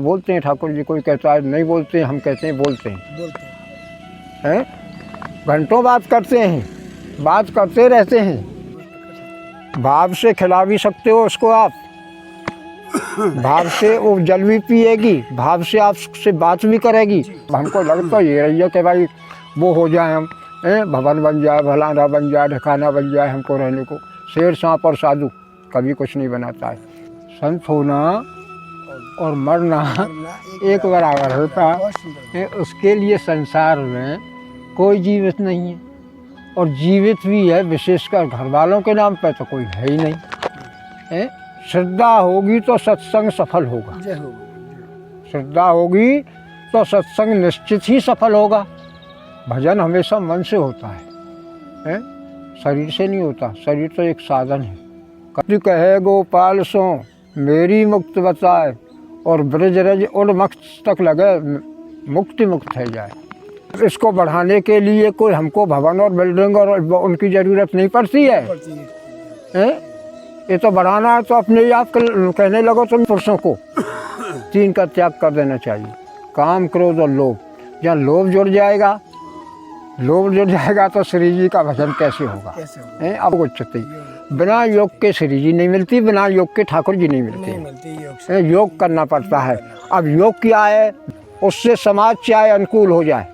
बोलते हैं ठाकुर जी, कोई कहता है नहीं बोलते, हम कहते हैं बोलते हैं। घंटों बात करते हैं, बात करते रहते हैं। भाव से खिला भी सकते हो उसको आप, भाव से वो जल भी पिएगी, भाव से आपसे बात भी करेगी। हमको लगता ये रही है कि भाई वो हो जाए, हम भवन बन जाए, भलाना बन जाए, ढकाना बन जाए हमको रहने को। शेर सांप और साधु कभी कुछ नहीं बनाता है। संत होना और मरना एक बराबर होता है। उसके लिए संसार में कोई जीवित नहीं है, और जीवित भी है विशेषकर घर वालों के नाम पर तो कोई है ही नहीं। श्रद्धा होगी तो सत्संग सफल होगा, श्रद्धा होगी तो सत्संग निश्चित ही सफल होगा। भजन हमेशा मन से होता है, शरीर से नहीं होता। शरीर तो एक साधन है। कति कहे गोपाल सो मेरी मुक्त बताए, और ब्रज रज उड़ मस्तक लगे मुक्ति मुक्त है जाए। इसको बढ़ाने के लिए कोई हमको भवन और बिल्डिंग और उनकी ज़रूरत नहीं पड़ती है। ये तो बढ़ाना है तो अपने आप कहने लगो तुम पुरुषों को 3 का त्याग कर देना चाहिए, काम क्रोध और लोभ। जहाँ लोभ जुड़ जाएगा, लोभ जुड़ जाएगा तो श्री जी का भजन कैसे होगा? अब कुछ बिना योग के श्री जी नहीं मिलती, बिना योग के ठाकुर जी नहीं मिलते। योग करना पड़ता है। अब योग क्या है? उससे समाज चाहे अनुकूल हो जाए,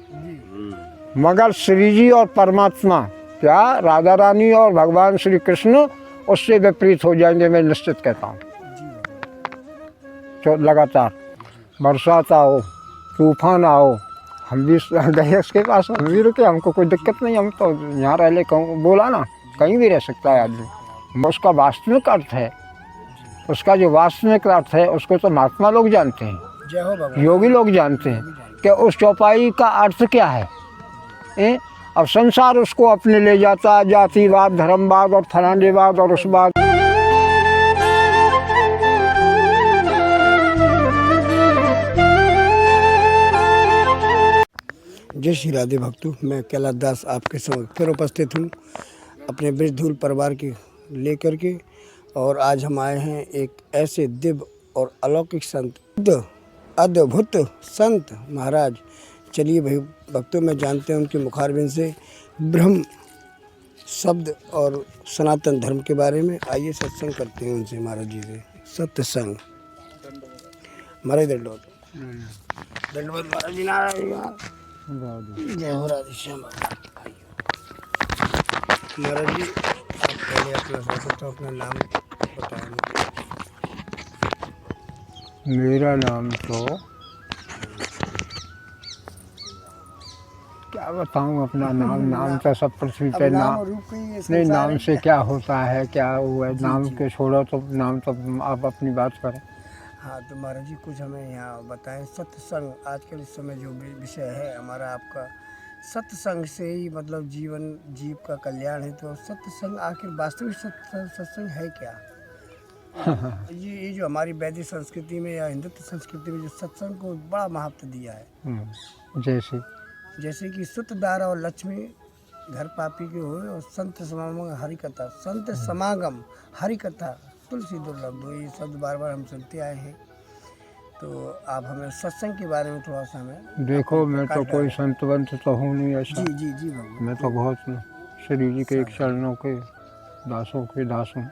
मगर श्री जी और परमात्मा क्या राधा रानी और भगवान श्री कृष्ण उससे विपरीत हो जाएंगे, मैं निश्चित कहता हूँ। तो लगातार बरसात आओ, तूफान आओ, हम भी गए उसके पास, हम भी रुके, हमको कोई दिक्कत नहीं। हम तो यहाँ रह ले, कहूँ बोला ना, कहीं भी रह सकता है आदमी। उसका वास्तविक अर्थ है, उसका जो वास्तविक अर्थ है उसको तो महात्मा लोग जानते हैं, योगी लोग जानते हैं कि उस चौपाई का अर्थ क्या है। अब संसार उसको अपने ले जाता, जातिवाद, धर्मवाद और फलानेवाद और उस बात। जय श्री राधे भक्तों, मैं कैलाश दास आपके समक्ष फिर उपस्थित हूँ अपने ब्रजधूल परिवार के लेकर के। और आज हम आए हैं एक ऐसे दिव्य और अलौकिक संत, अद्भुत संत महाराज। चलिए भाई भक्तों में जानते हैं उनके मुखारबिंद से ब्रह्म शब्द और सनातन धर्म के बारे में। आइए सत्संग करते हैं उनसे, महाराज जी से सत्संग। महाराज दंडवत दंडवत महाराज जी, नारायण जय हो राधे श्याम। महाराज जी आप पहले अपना नाम बताएं। मेरा नाम तो क्या बताऊं अपना नाम। नाम तो सब पृथ्वी पे नाम नहीं, नाम से क्या होता है, क्या हुआ है, नाम के छोड़ो तो नाम तो आप अपनी बात करें। हाँ तो महाराज जी कुछ हमें यहाँ बताएं। सत्संग आजकल इस समय जो विषय है हमारा आपका, सत्संग से ही मतलब जीव का कल्याण है। तो सत्संग आखिर वास्तविक सत्संग है क्या? ये जो हमारी वैदिक संस्कृति में या हिंदुत्व संस्कृति में जो सत्संग को बड़ा महत्व दिया है, जैसे कि सुत दारा और लक्ष्मी घर पापी के हुए, और संत समागम हरि कथा, संत समागम हरि कथा तुलसी दुर्लभ दो, ये शब्द बार बार हम सुनते आए हैं। तो आप हमें सत्संग के बारे में थोड़ा सा हमें। देखो मैं तो कोई संत वंत तो हूँ नहीं ऐसा। जी जी जी भगवान, मैं तो बहुत श्री जी के एक चरणों के दासों के दास हूँ।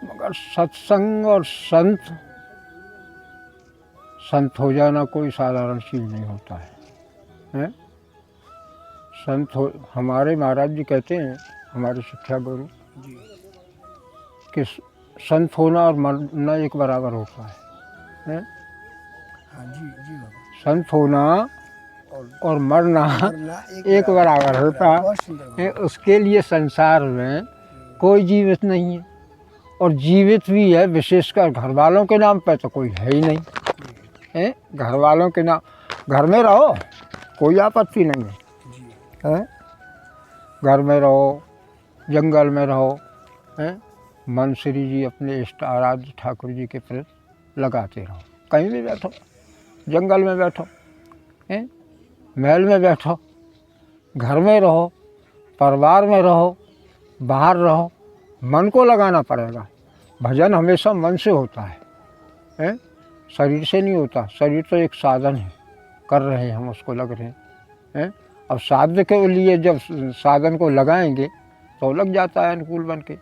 मगर सत्संग और संत हो जाना कोई साधारण चीज़ नहीं होता है। संत हो, हमारे महाराज जी कहते हैं, हमारे शिक्षा गुरु, कि संत होना और मरना एक बराबर होता है। हाँ जी जी संत होना और मरना एक बराबर होता है। उसके लिए संसार में कोई जीवित नहीं है, और जीवित भी है विशेषकर घर वालों के नाम पर तो कोई है ही नहीं। घर वालों के नाम, घर में रहो कोई आपत्ति नहीं है, घर में रहो, जंगल में रहो, मन श्री जी अपने इष्ट आराध्य ठाकुर जी के प्रति लगाते रहो। कहीं भी बैठो, जंगल में बैठो, महल में बैठो, घर में रहो, परिवार में रहो, बाहर रहो, मन को लगाना पड़ेगा। भजन हमेशा मन से होता है? शरीर से नहीं होता। शरीर तो एक साधन है, कर रहे हैं हम, उसको लग रहे हैं। अब साध्य के लिए जब साधन को लगाएंगे तो लग जाता है अनुकूल बन के।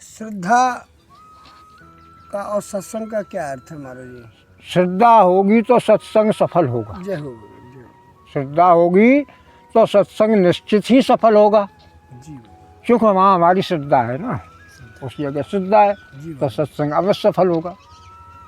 श्रद्धा का और सत्संग का क्या अर्थ है महाराज जी? श्रद्धा होगी तो सत्संग सफल होगा। जय हो गुरु, जय हो। श्रद्धा होगी तो सत्संग निश्चित ही सफल होगा, जी क्योंकि वहाँ हमारी श्रद्धा है ना, उस जगह श्रद्धा है तो सत्संग अवश्य सफल होगा।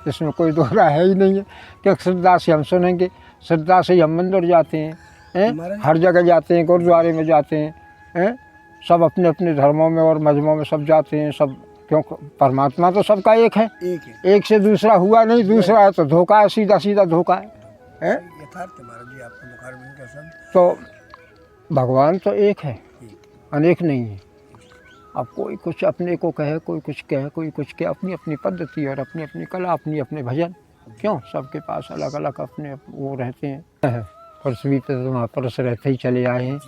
इसमें कोई दो राय है ही नहीं है, क्योंकि श्रद्धा से हम सुनेंगे, श्रद्धा से हम मंदिर जाते हैं, हर जगह जाते हैं, गुरुद्वारे में जाते हैं, सब अपने अपने धर्मों में और मजहबों में सब जाते हैं सब, क्योंकि परमात्मा तो सबका एक है। एक से दूसरा हुआ नहीं, दूसरा है तो धोखा है, सीधा सीधा धोखा है। यथार्थ महाराज जी आपका मुखार में का शब्द। तो भगवान तो एक है, अनेक नहीं है। अब कोई कुछ अपने को कहे, कोई कुछ कहे, कोई कुछ कहे, अपनी अपनी पद्धति और अपनी अपनी कला, अपनी अपने भजन, क्यों सबके पास अलग अलग अपने वो रहते हैं। पृथ्वी पे तो महापुरुष रहते ही चले आए हैं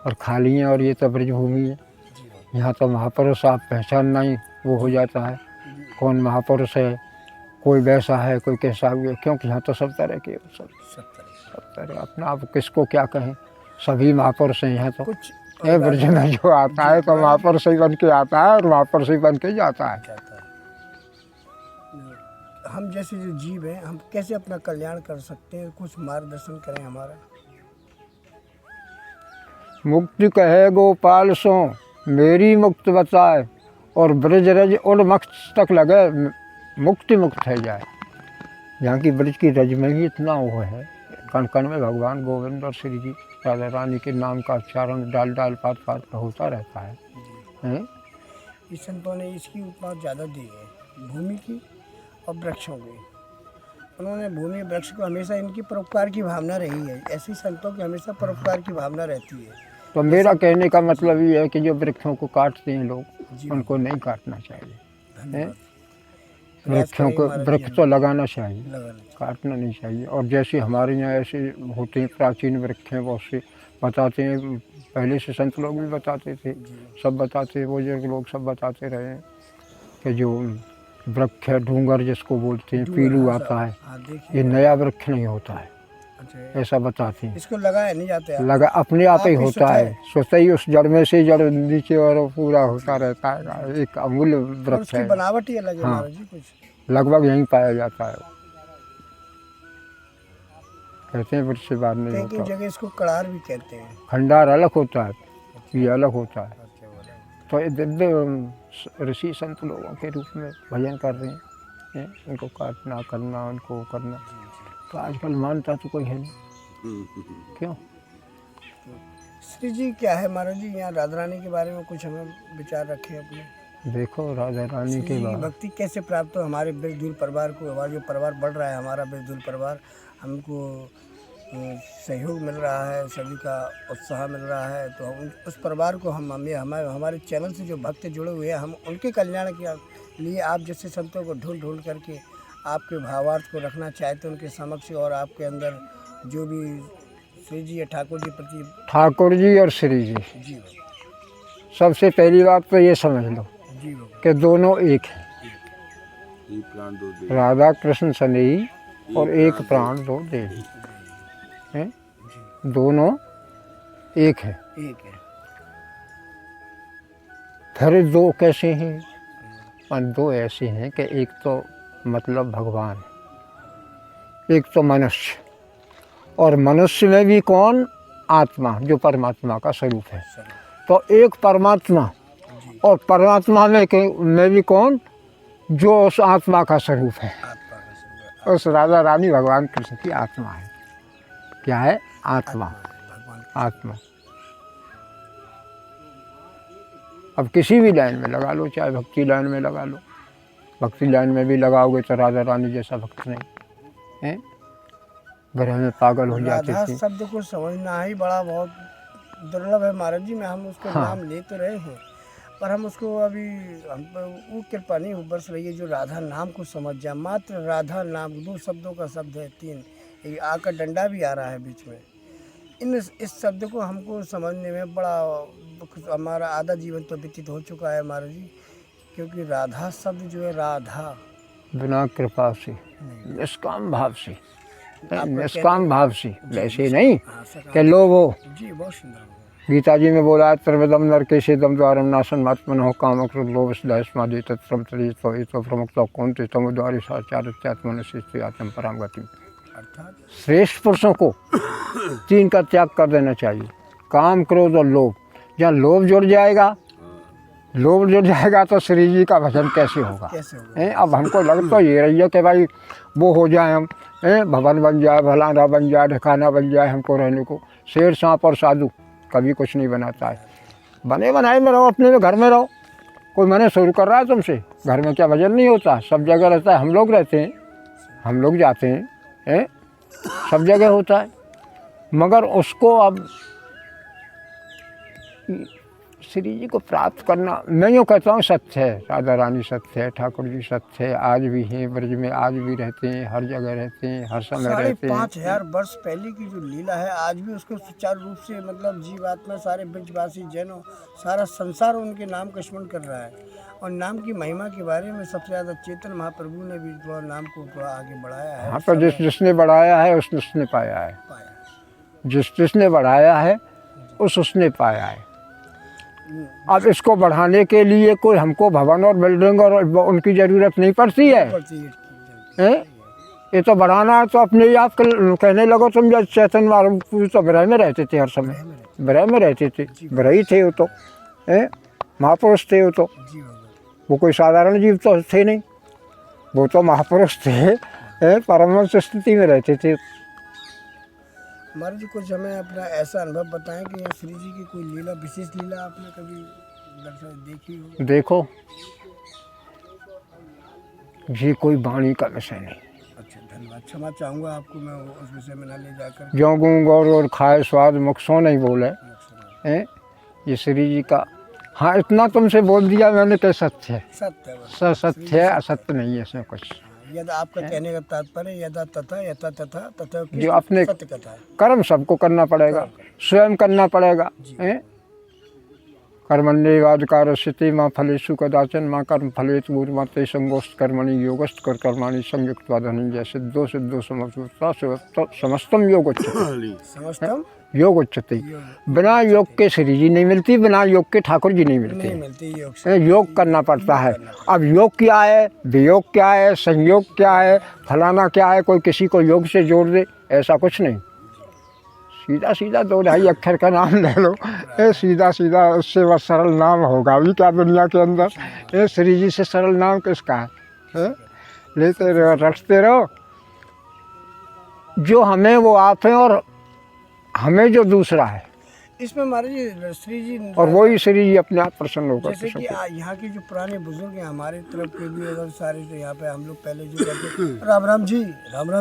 और खाली हैं, और ये तो ब्रजभूमि है। यहाँ तो महापुरुष आप पहचानना ही वो हो जाता है, कौन महापुरुष है, कोई वैसा है, कोई कैसा हुआ, क्योंकि यहाँ तो सब तरह के सब तरह, अपना आप किसको क्या कहें, सभी महापुरुष हैं यहाँ तो। कुछ ब्रज में जो आता है तो महापुरुष ही बन के आता है और महापुरुष ही बन के जाता है। हम जैसे जो जीव हैं, हम कैसे अपना कल्याण कर सकते हैं, कुछ मार्गदर्शन करें हमारा। मुक्ति कहे गोपाल सो मेरी मुक्त बताए, और ब्रज रज उड़ मस्तक लगे मुक्ति मुक्त है जाए। यहाँ की ब्रज की रज में ही इतना वो है, कण कण में भगवान गोविंद और श्री जी राधा रानी के नाम का उच्चारण डाल डाल पात पात पर होता रहता है। इस संतों ने इसकी उपमा ज़्यादा दी है, भूमि की और वृक्षों की। उन्होंने भूमि वृक्ष को हमेशा इनकी परोपकार की भावना रही है, ऐसी संतों की हमेशा परोपकार की भावना रहती है। तो मेरा कहने का मतलब ये है कि जो वृक्षों को काटते हैं लोग, उनको नहीं काटना चाहिए। वृक्षों को, वृक्ष तो लगाना चाहिए, काटना नहीं चाहिए। और जैसे हमारे यहाँ ऐसे होते हैं प्राचीन वृक्ष हैं, बहुत से बताते हैं, पहले से संत लोग भी बताते थे, सब बताते, बुजुर्ग लोग सब बताते रहे हैं कि जो वृक्ष है डूंगर जिसको बोलते हैं, पीलू आता है, ये नया वृक्ष नहीं होता है, ऐसा बताते हैं। इसको लगाया नहीं जाता, लगा अपने आप ही होता है, स्वतः ही उस जड़ में से जड़ नीचे और पूरा होता रहता है, एक अमूल्य वृक्ष है। बनावट ही अलग है महाराज जी, कुछ लगभग यहीं पाया जाता है। कहते हैं वृक्ष से बाहर नहीं होता। कई जगह इसको कड़ार भी कहते हैं। खंडार अलग होता है, ये अलग होता है। तो ये दिव्य ऋषि संत लोगों के रूप में भजन कर रहे हैं, इनको काटना करना, उनको करना, तो आजकल मानता तो कोई है नहीं, क्यों? श्री जी क्या है महाराज जी, यहाँ राधा रानी के बारे में कुछ हमें विचार रखे अपने। देखो राधा रानी के बाद भक्ति कैसे प्राप्त हो, हमारे ब्रजदूल परिवार को, हमारा जो परिवार बढ़ रहा है, हमारा ब्रजदूल परिवार, हमको सहयोग मिल रहा है, सभी का उत्साह मिल रहा है, तो हम उस परिवार को हमारे चैनल से जो भक्त जुड़े हुए हैं, हम उनके कल्याण के लिए आप जैसे संतों को ढूंढ ढूंढ करके आपके भावार्थ को रखना चाहते हैं उनके समक्ष, और आपके अंदर जो भी श्री जी या ठाकुर जी प्रति, ठाकुर जी और श्री जी, जी सबसे पहली बात तो ये समझ लो कि दोनों एक हैं, राधा कृष्ण सनेही और एक प्राण दो देही हैं, दोनों एक है। फिर दो कैसे हैं? और दो ऐसे हैं कि एक तो मतलब भगवान, एक तो मनुष्य, और मनुष्य में भी कौन? आत्मा, जो परमात्मा का स्वरूप है। तो एक परमात्मा, और परमात्मा में भी कौन? जो उस आत्मा का स्वरूप है। उस राधा रानी भगवान कृष्ण की आत्मा है। क्या है? आत्मा, आत्मा। अब किसी भी लाइन में लगा लो, चाहे भक्ति लाइन में लगा लो, भक्ति लाइन में भी लगाओगे तो राधा रानी जैसा भक्त नहीं है, घर में पागल हो जाते थे। शब्द को समझना ही बड़ा बहुत दुर्लभ है महाराज जी। में हम उसको नाम ले तो रहे हैं, पर हम उसको अभी हम पर वो कृपा नहीं बरस रही है जो राधा नाम को समझ जाए। मात्र राधा नाम, दो शब्दों का शब्द है, तीन, एक आ का डंडा भी आ रहा है बीच में, इस शब्द को हमको समझने में बड़ा हमारा आधा जीवन तो व्यतीत हो चुका है महाराज जी, क्योंकि राधा शब्द जो है, राधा बिना कृपा से, नहीं, निष्काम भाव से, आपका निष्काम भाव से, वैसे नहीं हाँ, कि लोभ हो। जी बहुत सुंदर। गीता जी में बोला है त्रिविधम नरके सेदम द्वारम नाशन मात्मन हो काम क्रोध लोभ स्मादि तत्प्रम तो प्रमुख कौन थे तम द्वारी साचात्मन से आत्म पराम गति। अर्थात श्रेष्ठ पुरुषों को तीन का त्याग कर देना चाहिए, काम क्रोध और लोभ। जहाँ लोभ जुड़ जाएगा, लोभ जुड़ जाएगा तो श्री जी का भजन कैसे होगा? कैसे होगा? अब हमको लगता तो ये रही है कि भाई वो हो जाए, हम भवन बन जाए, भलाना बन जाए, ढकाना बन जाए हमको रहने को। शेर सांप और साधु कभी कुछ नहीं बनाता है। बने बनाए में रहो, अपने में घर में रहो। कोई मैंने शुरू कर रहा है तुमसे, घर में क्या भजन नहीं होता? सब जगह रहता है, हम लोग रहते हैं, हम लोग जाते हैं, सब जगह होता है। मगर उसको अब श्री जी को प्राप्त करना, मैं यूँ कहता हूँ सत्य है, राधा रानी सत्य है, ठाकुर जी सत्य है, आज भी हैं ब्रज में, आज भी रहते हैं, हर जगह रहते हैं, हर समय रहते हैं। 5,500 वर्ष पहले की जो लीला है, आज भी उसको सुचारू रूप से मतलब जीवात्मा, सारे ब्रजवासी जैनों, सारा संसार उनके नाम का स्मरण कर रहा है। और नाम की महिमा के बारे में सबसे ज़्यादा चेतन महाप्रभु ने भी थोड़ा नाम को थोड़ा आगे बढ़ाया है। हाँ, तो जिसने बढ़ाया है उसने पाया है, पाया। जिसने बढ़ाया है उसने पाया है। अब इसको बढ़ाने के लिए कोई हमको भवन और बिल्डिंग और उनकी ज़रूरत नहीं पड़ती है, ये तो बढ़ाना है तो अपने ही आप कहने लगो तुम। जब चैतन्य महाप्रभु तो विरह में रहते थे, हर समय विरह में रहते थे, विरह ही थे वो तो, महापुरुष थे वो तो, वो कोई साधारण जीव तो थे नहीं, वो तो महापुरुष थे, परमहंस स्थिति में रहते थे। महाराज जी कुछ हमें अपना ऐसा अनुभव बताएं कि श्री जी की कोई लीला, विशेष लीला आपने कभी दर्शन देखी हो? देखो, ये कोई वाणी का विषय नहीं। अच्छा, धन्यवाद, क्षमा चाहूँगा आपको, मैं उस विषय में ना ले जाकर। ज्यों गुण गौर और खाए स्वाद मुख सो नहीं बोले, ये श्री जी का। हाँ, इतना तुमसे बोल दिया मैंने कि सत्य है, सत्य सत्य है, असत्य नहीं है इसमें कुछ। यदा आपका कहने का तात्पर्य यदा तथा यथा तथा तथा जो अपने सत्य कथा है। कर्म सबको करना पड़ेगा, स्वयं करना पड़ेगा। कर्मण्येवाधिकार स्थिति माँ फलेषु कदाचन माँ कर्म फलेतु गुरुमते संगोष्ठ कर्मणि योगस्थ कर कर्माणि संयुक्त्वा धनंजय सिद्धो सिद्धो समस्तम समस्तम योग उच्चते। बिना योग के श्री जी नहीं मिलती, बिना योग के ठाकुर जी नहीं मिलते। योग करना पड़ता है। अब योग क्या है, वियोग क्या है, संयोग क्या है, फलाना क्या है, कोई किसी को योग से जोड़ दे, ऐसा कुछ नहीं। सीधा सीधा 2-2.5 अक्षर का नाम ले लो, सीधा सीधा, उससे वह सरल नाम होगा भी क्या दुनिया के अंदर? ये श्री जी से सरल नाम किसका है? लेते रहो, रटते रहो। जो हमें वो आप हैं और हमें जो दूसरा है, इसमें हमारे जी श्री जी और वही श्री जी अपने आप प्रसन्न होकर। जैसे कि यहाँ के जो पुराने बुजुर्ग हैं हमारे तरफ के भी, अगर सारे तो यहाँ पे हम लोग पहले जो करते राम राम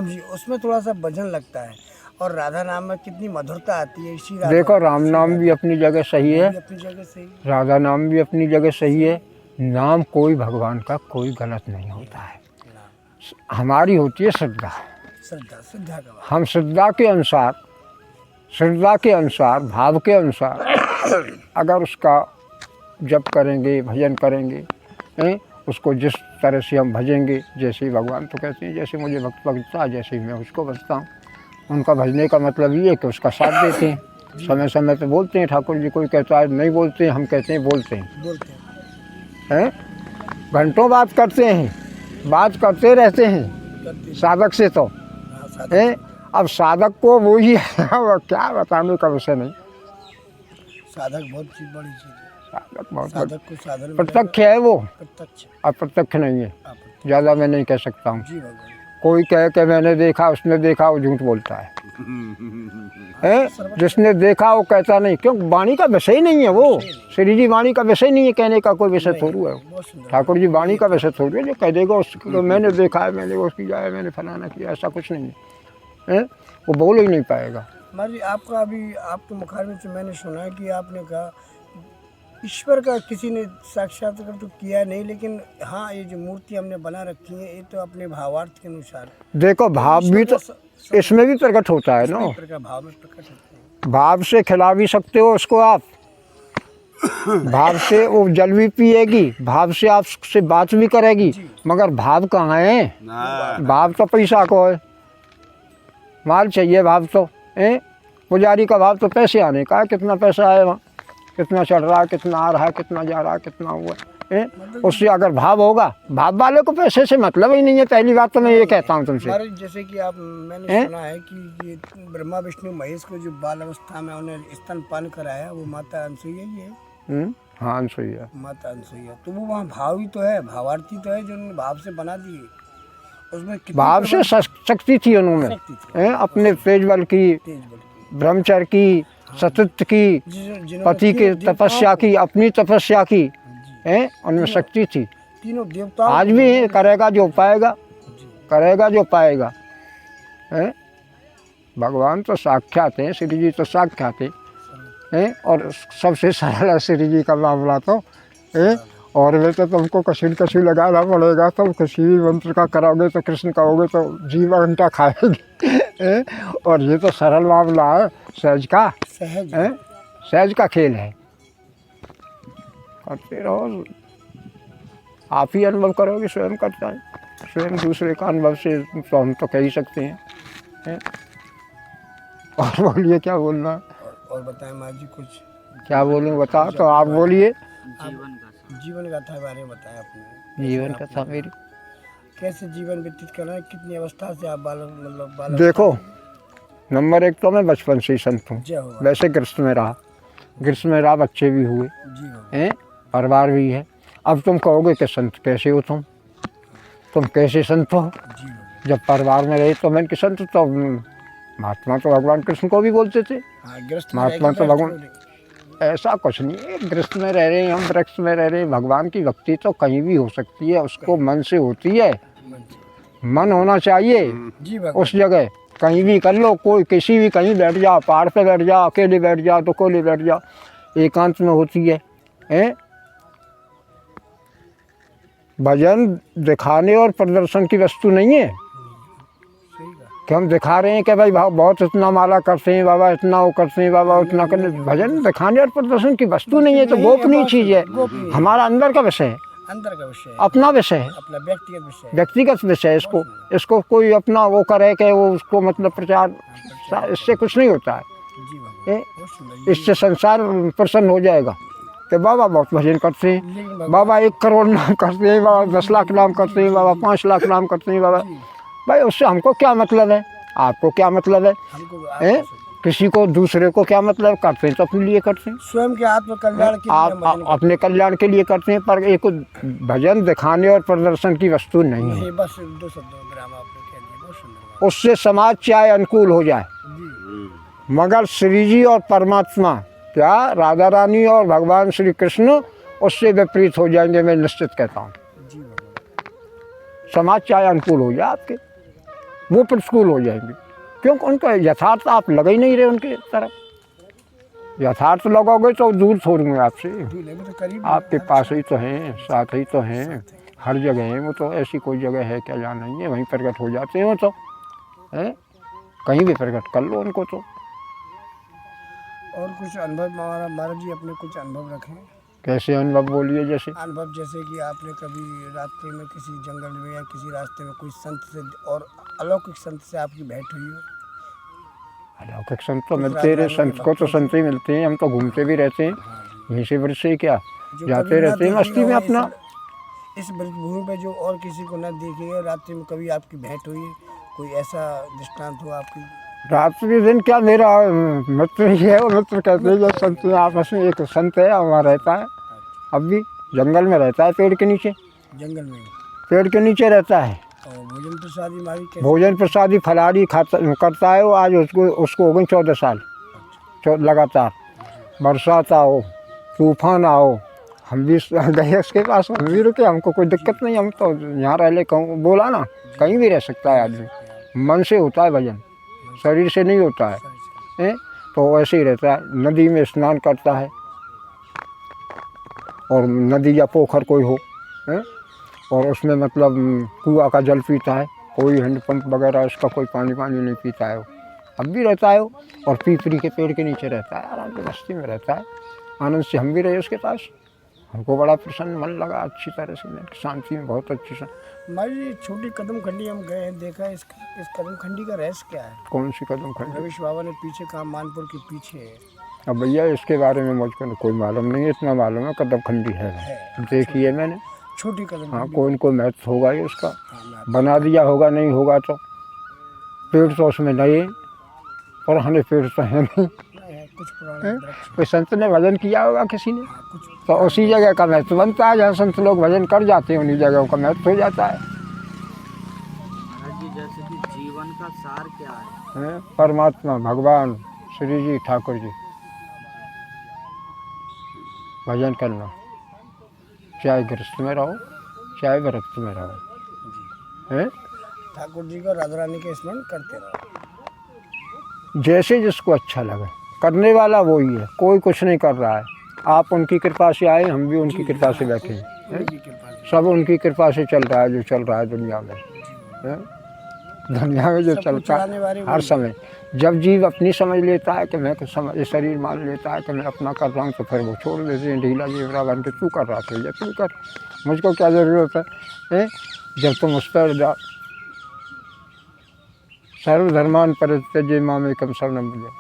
जी, उसमें थोड़ा सा भजन लगता है, और राधा नाम में कितनी मधुरता आती है। इसी देखो, राम नाम भी अपनी जगह सही है, अपनी जगह सही, राधा नाम भी अपनी जगह सही है। नाम कोई भगवान का कोई गलत नहीं होता है। हमारी होती है श्रद्धा, श्रद्धा का हम श्रद्धा के अनुसार, भाव के अनुसार अगर उसका जप करेंगे, भजन करेंगे, उसको जिस तरह से हम भजेंगे, जैसे ही भगवान तो कहते हैं जैसे मुझे भक्त भजता है, जैसे ही मैं उसको भजता हूँ। उनका भजने का मतलब ये है कि उसका साथ देते हैं, समय समय पे बोलते हैं। ठाकुर जी कोई कहता है नहीं बोलते हैं, हम कहते हैं बोलते हैं। घंटों बात करते हैं, बात करते रहते हैं साधक से तो हैं। अब साधक को वो ही क्या बताने का विषय नहीं। साधक बहुत चीज, बड़ी चीज है। साधक बहुत साधक को साधन प्रत्यक्ष है वो, प्रत्यक्ष, अप्रत्यक्ष नहीं है। ज़्यादा मैं नहीं कह सकता हूँ। जी भगवान, कोई कहे कि मैंने देखा, उसने देखा, वो झूठ बोलता है। जिसने देखा वो कहता नहीं, क्यों? वाणी का विषय ही नहीं है वो। श्री जी वाणी का विषय नहीं है, कहने का कोई विषय थोड़ी है। ठाकुर जी वाणी का विषय थोड़ी है जो कह देगा उसको मैंने देखा है, मैंने वो किया है, मैंने फलाना किया, ऐसा कुछ नहीं है। वो बोल ही नहीं पाएगा। महाराज जी, आपका अभी आपके मुखारबिन से मैंने सुना है कि आपने कहा ईश्वर का किसी ने साक्षात्कार तो किया नहीं, लेकिन हाँ ये जो मूर्ति हमने बना रखी है ये तो अपने भावार्थ के अनुसार। देखो, भाव भी तो इसमें भी प्रकट होता है ना। भाव में प्रकट होता है। भाव से खिला भी सकते हो उसको आप, भाव से वो जल भी पिएगी, भाव से आपसे बात भी करेगी, मगर भाव कहाँ है? भाव तो पैसा को है, माल चाहिए भाव तो है। पुजारी का भाव तो पैसे आने का है, कितना पैसा है वहाँ, कितना चढ़ रहा है, कितना आ रहा है, कितना जा रहा है, कितना हुआ है। उससे अगर भाव होगा, भाव वाले को पैसे से मतलब ही नहीं है। पहली बात तो मैं ये कहता हूँ तुमसे। महाराज जैसे कि आप मैंने सुना है कि ये ब्रह्मा विष्णु महेश को जो बाल अवस्था में उन्हें स्तनपान कराया वो माता अनसुईया ही है। हाँ अनसुईया, माता अनसुईया, तो वो वहाँ भाव ही तो है, भावार्थी तो है जो उन्होंने भाव से बना दिए। उसमें भाव से शक्ति थी उन्होंने, अपने तेजबल की, ब्रह्मचर्य की, सतत्व की, पति की तपस्या की, अपनी तपस्या की, है उनमें शक्ति थी। तीनों देवता आज भी है, करेगा जो पाएगा, करेगा जो पाएगा। है भगवान तो साक्षात हैं, श्री जी तो साक्षात हैं, और सबसे सरल है श्री जी का मामला तो है। और वे तो तुमको कछु लगाना पड़ेगा, तुम किसी भी मंत्र का कराओगे तो कृष्ण कहोगे तो जीवन घंटा खाएंगे। और ये तो सरल मामला है, सहज का, सहज का खेल है। करते रहो, आप ही अनुभव करोगे, स्वयं करता है, स्वयं दूसरे का अनुभव से तो हम तो कह ही सकते हैं। और बोलिए क्या बोलना है? और बताएं माँ जी कुछ। क्या बोलूँ, बताओ तो आप बोलिए। जीवन गाथा के बारे में बताएं अपने। जीवन कथा मेरी कैसे जीवन व्यतीत करना है, कितनी अवस्था से आप बालक देखो, नंबर एक तो मैं बचपन से ही संत हूँ, जय हो। वैसे गृहस्थ में रहा, गृहस्थ में रहा, बच्चे भी हुए हैं, परिवार भी है। अब तुम कहोगे कि संत कैसे हो, तुम कैसे संत हो? जब परिवार में रहे तो मैंने कि संत तो महात्मा तो भगवान कृष्ण को भी बोलते थे। महात्मा तो भगवान, ऐसा कुछ नहीं है। गृहस्थ में रह रहे हैं हम, वृक्ष में रह रहे हैं, भगवान की भक्ति तो कहीं भी हो सकती है, उसको मन से होती है, मन होना चाहिए उस जगह। कहीं भी कर लो, कोई किसी भी, कहीं बैठ जाओ, पहाड़ पे बैठ जाओ, अकेले बैठ जाओ, तो कोले बैठ जाओ, एकांत में होती है। भजन दिखाने और प्रदर्शन की वस्तु नहीं है कि हम दिखा रहे हैं कि भाई बहुत इतना माला करते हैं बाबा, इतना वो करते हैं बाबा, उतना करते। भजन दिखाने और प्रदर्शन की वस्तु नहीं है, तो गोपनीय चीज़ है, हमारा अंदर का विषय है, अंदर का विषय है, अपना विषय है, अपना व्यक्तिगत विषय है, व्यक्तिगत विषय है। इसको कोई अपना वो करे कि वो उसको मतलब प्रचार, इससे कुछ नहीं होता है। इससे संसार प्रसन्न हो जाएगा कि बाबा बहुत भजन करते हैं, बाबा 1 करोड़ नाम करते हैं, बाबा 10 लाख नाम करते हैं, बाबा 5 लाख नाम करते हैं बाबा। भाई उससे हमको क्या मतलब है, आपको क्या मतलब है? किसी को, दूसरे को क्या मतलब? करते हैं तो अपने लिए करते हैं, स्वयं के आत्मकल्याण के लिए, अपने कल्याण के लिए करते हैं। पर एक भजन दिखाने और प्रदर्शन की वस्तु नहीं है। बस 2 शब्द आपने कह दिया, बहुत सुंदर। उससे समाज चाहे अनुकूल हो जाए, मगर श्री जी और परमात्मा, क्या राधा रानी और भगवान श्री कृष्ण उससे विपरीत हो जाएंगे, मैं निश्चित कहता हूँ। समाज चाहे अनुकूल हो जाए आपके, वो प्रतिकूल हो जाएंगे, क्योंकि उनका यथार्थ आप लगा ही नहीं रहे उनके तरफ। यथार्थ लगोगे तो दूर छोड़ूंगे आपसे, आपके पास ही तो हैं, साथ ही तो हैं, हर जगह हैं वो तो। ऐसी कोई जगह है क्या जहाँ नहीं है? वहीं प्रकट हो जाते हैं वो तो, है कहीं भी प्रकट कर लो उनको तो। और कुछ अनुभव महाराज जी अपने कुछ अनुभव रखें। कैसे अनुभव बोलिए? जैसे अनुभव जैसे कि आपने कभी रास्ते में किसी जंगल में या किसी रास्ते में कोई संत से और अलौकिक संत से आपकी भेंट हुई हो? अलौकिक संत तो मिलते रहे, संत को तो संत ही मिलते हैं, हम तो घूमते भी रहते हैं, यहीं से वर्ष से क्या जाते रहते हैं मस्ती में अपना। इस भूमि पे जो और किसी को न देखे, रात्रि में कभी आपकी भेंट हुई, कोई ऐसा दृष्टांत हो आपकी? रात्रि दिन क्या, मेरा मित्र ही है, वो मित्र कहते हैं जो संत आपस में। एक संत है वहाँ रहता है, अब भी जंगल में रहता है, पेड़ के नीचे, जंगल में पेड़ के नीचे रहता है। और भोजन प्रसादी मारी, भोजन प्रसादी फलारी खाता करता है वो। आज उसको हो गए 14 साल लगातार। बरसात आओ, तूफान आओ, हम भी गए उसके पास, हम भी रुके, हमको कोई दिक्कत नहीं, हम तो यहाँ रह ले। कहूँ बोला ना, कहीं भी रह सकता है आदमी, मन से होता है भजन, शरीर से नहीं होता है। तो ऐसे ही रहता है। नदी में स्नान करता है, और नदी या पोखर कोई हो, और उसमें मतलब कुआं का जल पीता है, कोई हैंडपंप वगैरह उसका कोई पानी नहीं पीता है। अब भी रहता है वो, और पीपरी के पेड़ के नीचे रहता है, आराम से बस्ती में रहता है। आनंद से हम भी रहे उसके पास, हमको बड़ा प्रसन्न मन लगा, अच्छी तरह से शांति में, बहुत अच्छी से। हमारी ये छोटी कदम खंडी हम गए हैं, देखा इस कदम खंडी का रहस्य क्या है? कौन सी कदम खंडी? रवीश बाबा ने पीछे कहा मानपुर के पीछे है। अब भैया इसके बारे में मुझको कोई मालूम नहीं है, इतना मालूम है कदम खंडी है, देखी है मैंने। छोटी कदम हाँ, खंडी। कोई न कोई महत्व होगा ही उसका, हाँ, बना दिया होगा, नहीं होगा तो। पेड़ तो उसमें नहीं, पुराने पेड़ तो है नहीं, कुछ पुराने वृक्ष, कोई संत ने भजन किया होगा किसी ने, कुछ तो उसी जगह का महत्व बनता है। जहाँ संत लोग भजन कर जाते हैं उन्हीं जगहों का महत्व हो जाता है। महाराज जी, जैसे कि जीवन का सार क्या है? परमात्मा भगवान श्री जी ठाकुर जी, भजन करना, चाहे गृहस्थ में रहो चाहे व्रत में रहो, हैं? ठाकुर जी का, राधा रानी का स्मरण करते रहो, जैसे जिसको अच्छा लगे, करने वाला वही है, कोई कुछ नहीं कर रहा है। आप उनकी कृपा से आए, हम भी उनकी कृपा से बैठे हैं, उनकी कृपा से। सब उनकी कृपा से चल रहा है जो चल रहा है दुनिया में, हैं? दुनिया में जो सब कुछ चलता चलाने वाले है वही हर हैं। समय, जब जीव अपनी समझ लेता है कि मैं समझ, शरीर मान लेता है कि मैं अपना कर रहा हूँ, तो फिर वो छोड़ देते हैं, ढीला जेवरा बन के तू कर रहा था या तू कर, मुझको क्या ज़रूरत है, हैं? जब तुम उस पर सर्वधर्मान परित्यज्य मामेकम शरणं व्रज,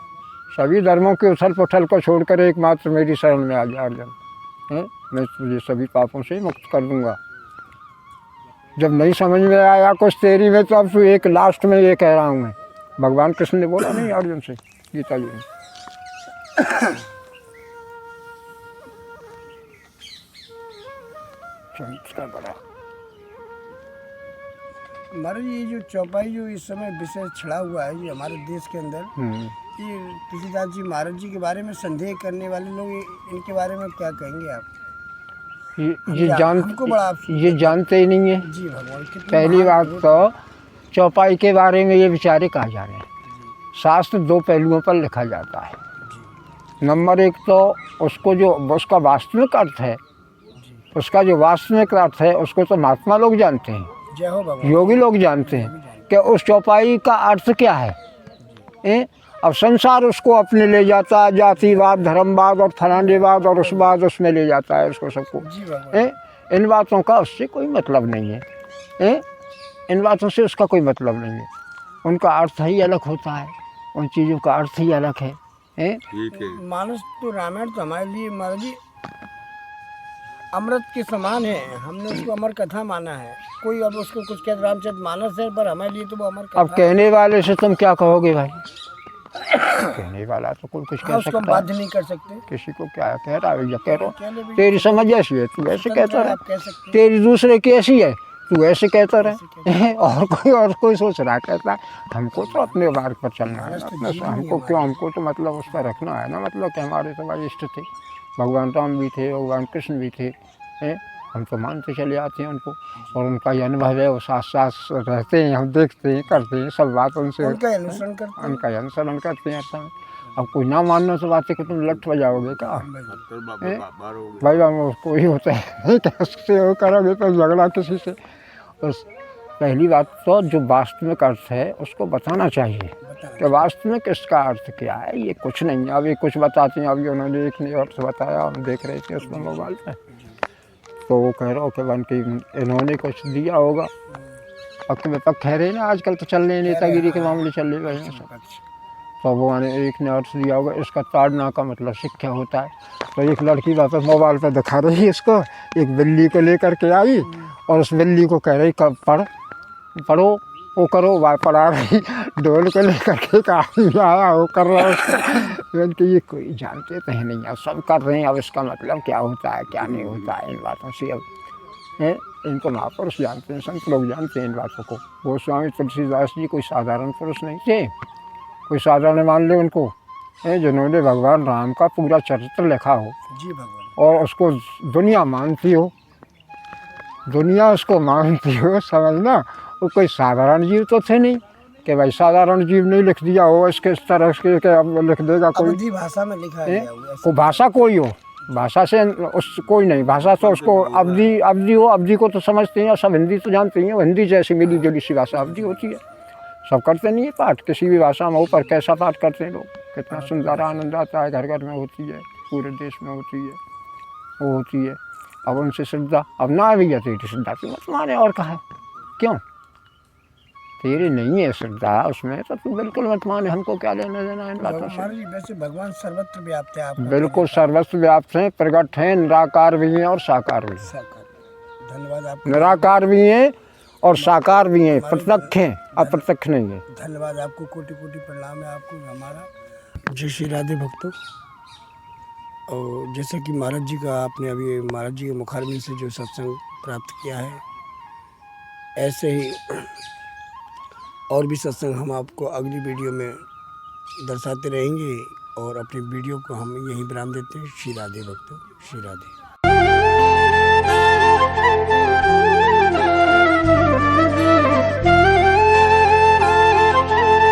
सभी धर्मों के उथल पुथल को छोड़कर एकमात्र मेरी शरण में आ जा अर्जुन, हैं? मैं तुझे सभी पापों से मुक्त कर दूंगा। जब नहीं समझ में आया कुछ तेरी में, तो अब तू एक लास्ट में ये कह रहा हूँ मैं, भगवान कृष्ण ने बोला नहीं अर्जुन से गीता जी में। चमत्कार बड़ा। महाराज ये जो चौपाई जो इस समय विषय छड़ा हुआ है ये हमारे देश के अंदर, ये तुलसीदास जी महाराज जी के बारे में संदेह करने वाले लोग, इनके बारे में क्या कहेंगे आप? हमको बड़ा ये जानते ही नहीं है। जी भगवान, कितने पहली महान बात लोग। तो चौपाई के बारे में ये विचारे कहा जा रहे हैं, शास्त्र दो पहलुओं पर लिखा जाता है। नंबर एक तो उसको जो उसका वास्तविक अर्थ है, उसका जो वास्तविक अर्थ है उसको तो महात्मा लोग जानते हैं, जय हो भगवान, योगी लोग जानते हैं कि उस चौपाई का अर्थ क्या है। अब संसार उसको अपने ले जाता है, जातिवाद, धर्मवाद और फलानेवाद और उस बाद उसमें ले जाता है उसको सबको। जी भगवान, इन बातों का उससे कोई मतलब नहीं है, इन बातों से उसका कोई मतलब नहीं है। उनका अर्थ ही अलग होता है, उन चीज़ों का अर्थ ही अलग है। मानस तो रामायण तो हमारे लिए महाराज जी अमृत के समान है, हमने उसको अमर कथा माना है। कोई अब उसको कुछ कहते रामचरित मानस है, पर हमारे लिए तो वो अमर कथा अब कहने वाले से तुम क्या कहोगे भाई? कहने वाला तो कोई कुछ कह उसको हम सकता है, बाध्य नहीं कर सकते। किसी को क्या कह रहा है या कह रहा कहने भी तेरी समझ ऐसी है तू ऐसे कहता रहे, आप कह सकते हैं। तेरी दूसरे की ऐसी है तू ऐसे कहता रहे। और कोई सोच रहा कहता है हमको तो अपने मार्ग पर चलना है, अपने से हमको क्यों, हमको तो मतलब उस पर रखना है ना, मतलब कि हमारे तो भाई इष्ट थे, भगवान राम भी थे, भगवान कृष्ण भी थे, हम तो मानते चले आते हैं उनको, और उनका ये अनुभव है, वो साथ साथ रहते हैं, हम देखते हैं, करते हैं, सब बात उनसे उनका अनुसरण करते हैं। उनका अनुसरण करते हैं। ऐसा अब कोई ना मानने से बातें को तुम लट बजाओगे क्या भाई? हम उसको ही होता है कैसे वो करोगे तो झगड़ा किसी से। उस पहली बात तो जो वास्तविक अर्थ है उसको बताना चाहिए कि वास्तविक इसका अर्थ क्या है। ये कुछ नहीं है, अभी कुछ बताते हैं, अभी उन्होंने एक नई अर्थ बताया, हम देख रहे थे उसमें मोबाइल पे, तो वो कह रहा हो कि बन के इन्होंने कुछ दिया होगा। पक्के में पक्के रहे ना, आजकल तो चल रहे नेतागिरी के मामले चल रहे हैं सब, तो वो एक ने अर्थ दिया होगा, इसका ताड़ना का मतलब शिक्षा होता है। तो एक लड़की वापस मोबाइल पर दिखा रही है इसको, एक बिल्ली को लेकर के आई और उस बिल्ली को कह रही पढ़ो वो करो, वह पढ़ा रही, ढोल को लेकर के आदमी आया वो कर रहा है उसको, कि ये कोई जानते तो है नहीं, अब सब कर रहे हैं, अब इसका मतलब क्या होता है क्या नहीं होता है, इन बातों से अब इनको महापुरुष जानते हैं, संत लोग जानते हैं इन बातों को। गोस्वामी तुलसीदास जी कोई साधारण पुरुष नहीं थे, कोई साधारण मान ले उनको, जिन्होंने भगवान राम का पूरा चरित्र लिखा हो जी भगवान, और उसको दुनिया मानती हो, दुनिया उसको मानती हो, समझना। वो कोई साधारण जीव तो थे नहीं कि भाई साधारण जीव नहीं लिख दिया हो इसके इस तरह के अब लिख देगा कोई। अवधी भाषा में लिखा है को भाषा कोई हो, भाषा से उस कोई नहीं, भाषा तो उसको अवधि हो, अवधि को तो समझते हैं, सब हिंदी तो जानते हैं, हिंदी जैसी मिली जुली सी भाषा अवधि होती है, सब करते नहीं है पाठ, किसी भी भाषा में हो, पर कैसा पाठ करते हैं लोग, कितना सुंदर आनंद आता है, घर घर में होती है, पूरे देश में होती है, वो होती है। अब उनसे श्रद्धा अब ना भी जाती है, श्रद्धा की मत माने और कहा है क्यों, तेरी नहीं है श्रद्धा उसमें तो तू बिल्कुल मत माने, हमको क्या लेना देना इन बातों से। महाराज जी वैसे भगवान सर्वत्र व्याप्त है, आप बिल्कुल सर्वस्व व्याप्त हैं, प्रकट हैं, निराकार भी हैं और साकार भी हैं। धन्यवाद आपको, निराकार भी हैं और साकार भी हैं, प्रत्यक्ष हैं, अप्रत्यक्ष नहीं है। धन्यवाद आपको, कोटि कोटि प्रणाम है आपको हमारा। जय श्री राधे भक्तों। और जैसे कि महाराज जी का आपने अभी महाराज जी के मुखारबिंद से जो सत्संग प्राप्त किया है, ऐसे ही और भी सत्संग हम आपको अगली वीडियो में दर्शाते रहेंगे। और अपनी वीडियो को हम यहीं विराम देते हैं। श्री राधे भक्तों, श्री राधे।